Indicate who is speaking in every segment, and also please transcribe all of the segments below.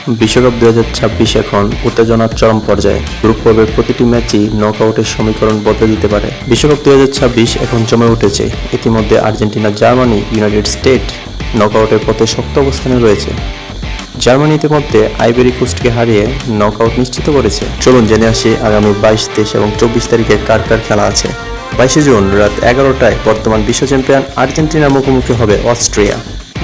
Speaker 1: বিশ্বকাপ 2026 এখন উত্তেজনার চরম পর্যায়ে। গ্রুপ পর্বের প্রতিটি ম্যাচই নকআউটের সমীকরণ বদলে দিতে পারে। বিশ্বকাপ 2026 এখন জমে উঠেছে। ইতিমধ্যে আর্জেন্টিনা, জার্মানি, ইউনাইটেড স্টেট নকআউটের পথে শক্ত অবস্থানে রয়েছে। জার্মানি ইতিমধ্যে আইভরি কোস্টকে হারিয়ে নকআউট নিশ্চিত করেছে। চলুন জেনে আসি আগামী 22, 23 এবং 24 তারিখে কার কার খেলা আছে। 22 জুন রাত 11টায় বর্তমান বিশ্ব চ্যাম্পিয়ন আর্জেন্টিনার মুখোমুখি হবে অস্ট্রিয়া।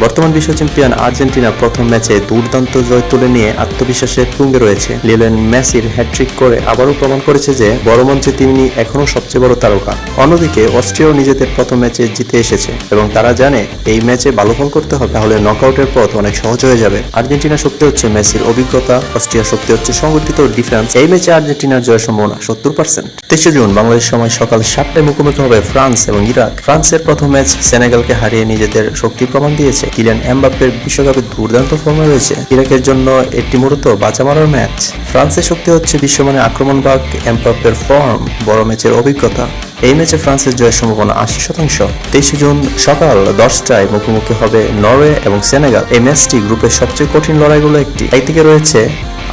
Speaker 1: বর্তমান বিশ্ব চ্যাম্পিয়ন আর্জেন্টিনা প্রথম ম্যাচে দুর্দান্ত জয় তুলে নিয়ে আত্মবিশ্বাসের তুঙ্গে রয়েছে। লিওনেল মেসির হ্যাটট্রিক করে আবারও প্রমাণ করেছে যে বড় মঞ্চে তিনি এখনও সবচেয়ে বড় তারকা। অন্যদিকে অস্ট্রিয়াও নিজেদের প্রথম ম্যাচে জিতে এসেছে এবং তারা জানে এই ম্যাচে ভালো ফল করতে হবে, তাহলে নকআউটের পথ অনেক সহজ হয়ে যাবে। আর্জেন্টিনার শক্তি হচ্ছে মেসির অভিজ্ঞতা, অস্ট্রিয়ার শক্তি হচ্ছে সংগঠিত ডিফেন্স। এই ম্যাচে আর্জেন্টিনার জয়ের সম্ভাবনা 70%। 23 জুন বাংলাদেশ সময় সকাল 7টায় মুখোমুখি হবে ফ্রান্স এবং ইরাক। ফ্রান্সের প্রথম ম্যাচ সেনেগালকে হারিয়ে নিজেদের শক্তি প্রমাণ দিয়েছে। কিলিয়ান এমবাপ্পের বিশ্বকাপে দুর্দান্ত ফর্মে রয়েছে। ইরাকের জন্য এটি মূলত বাঁচা মারার ম্যাচ। ফ্রান্সের শক্তি হচ্ছে বিশ্বমানের আক্রমণভাগ, এমবাপ্পের ফর্ম, বড় ম্যাচের অভিজ্ঞতা। এই ম্যাচে ফ্রান্সের জয়ের সম্ভাবনা 80%। 23 জুন সকাল 10টায় মুখোমুখি হবে নরওয়ে এবং সেনেগাল। এই ম্যাচটি গ্রুপের সবচেয়ে কঠিন লড়াইগুলো একটি। একদিকে রয়েছে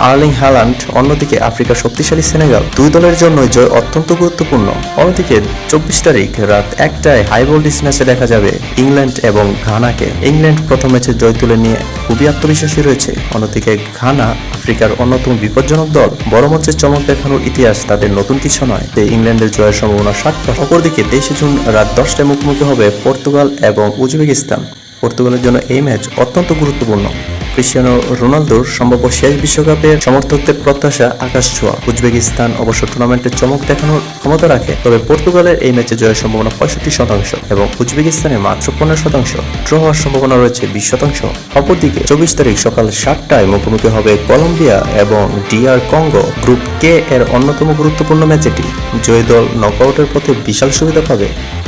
Speaker 1: আর্লিং হ্যালান্ড, অন্যদিকে আফ্রিকার শক্তিশালী সেনেগাল। দুই দলের জন্য জয় অত্যন্ত গুরুত্বপূর্ণ। অন্যদিকে 24 তারিখ রাত 1টায় হাই ভোল্টেজ ম্যাচে দেখা যাবে ইংল্যান্ড এবং ঘানাকে। ইংল্যান্ড প্রথম ম্যাচে জয় তুলে নিয়ে খুবই আত্মবিশ্বাসী রয়েছে। অন্যদিকে ঘানা আফ্রিকার অন্যতম বিপজ্জনক দল। বড় মঞ্চের চমক দেখানোর ইতিহাস তাদের নতুন কিছু নয়। ইংল্যান্ডের জয়ের সম্ভাবনা 60%। অপরদিকে 23 জুন রাত 10টায় মুখোমুখি হবে পর্তুগাল এবং উজবেকিস্তান। পর্তুগালের জন্য এই ম্যাচ অত্যন্ত গুরুত্বপূর্ণ। ক্রিস্টিয়ানো রোনালদোর সম্ভাব্য শেষ বিশ্বকাপের সমর্থকদের প্রত্যাশা আকাশ ছোঁয়া। উজবেকিস্তান অবশ্য টুর্নামেন্টের চমক দেখানোর ক্ষমতা রাখে, তবে পর্তুগালের এই ম্যাচে জয়ের সম্ভাবনা 65% এবং উজবেকিস্তানের মাত্র 15%। ড্র হওয়ার সম্ভাবনা রয়েছে 20%। অপরদিকে 24 তারিখ সকাল 7টায় মুখোমুখি হবে কলম্বিয়া এবং DR কঙ্গো। গ্রুপ কে এর অন্যতম গুরুত্বপূর্ণ ম্যাচ এটি। জয়ী দল নকআউটের পথে বিশাল সুবিধা পাবে।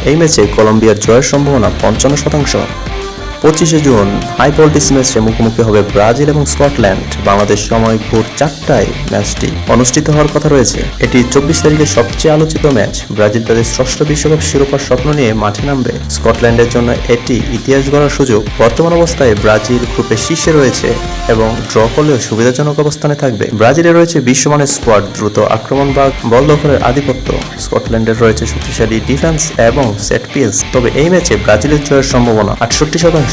Speaker 1: এই ম্যাচে কলম্বিয়ার জয়ের সম্ভাবনা 55%। 25 জুন হাই ভোল্টেজ ম্যাচে মুখোমুখি হবে ব্রাজিল এবং স্কটল্যান্ড। বাংলাদেশ সময় ভোর 4টায় ম্যাচটি অনুষ্ঠিত হওয়ার কথা রয়েছে। এটি 24 তারিখের সবচেয়ে আলোচিত ম্যাচ। ব্রাজিল তাদের ষষ্ঠ বিশ্বকাপ শিরোপার স্বপ্ন নিয়ে মাঠে নামবে। স্কটল্যান্ডের জন্য এটি ইতিহাস গড়ার সুযোগ। বর্তমান অবস্থায় ব্রাজিল গ্রুপের শীর্ষে রয়েছে এবং ড্র করলেও সুবিধাজনক অবস্থানে থাকবে। ব্রাজিলে রয়েছে বিশ্বমানের স্কোয়াড, দ্রুত আক্রমণভাগ, বল দখলের আধিপত্য। স্কটল্যান্ডের রয়েছে শক্তিশালী ডিফেন্স এবং সেট পিস। তবে এই ম্যাচে ব্রাজিলের জয়ের সম্ভাবনা 68%।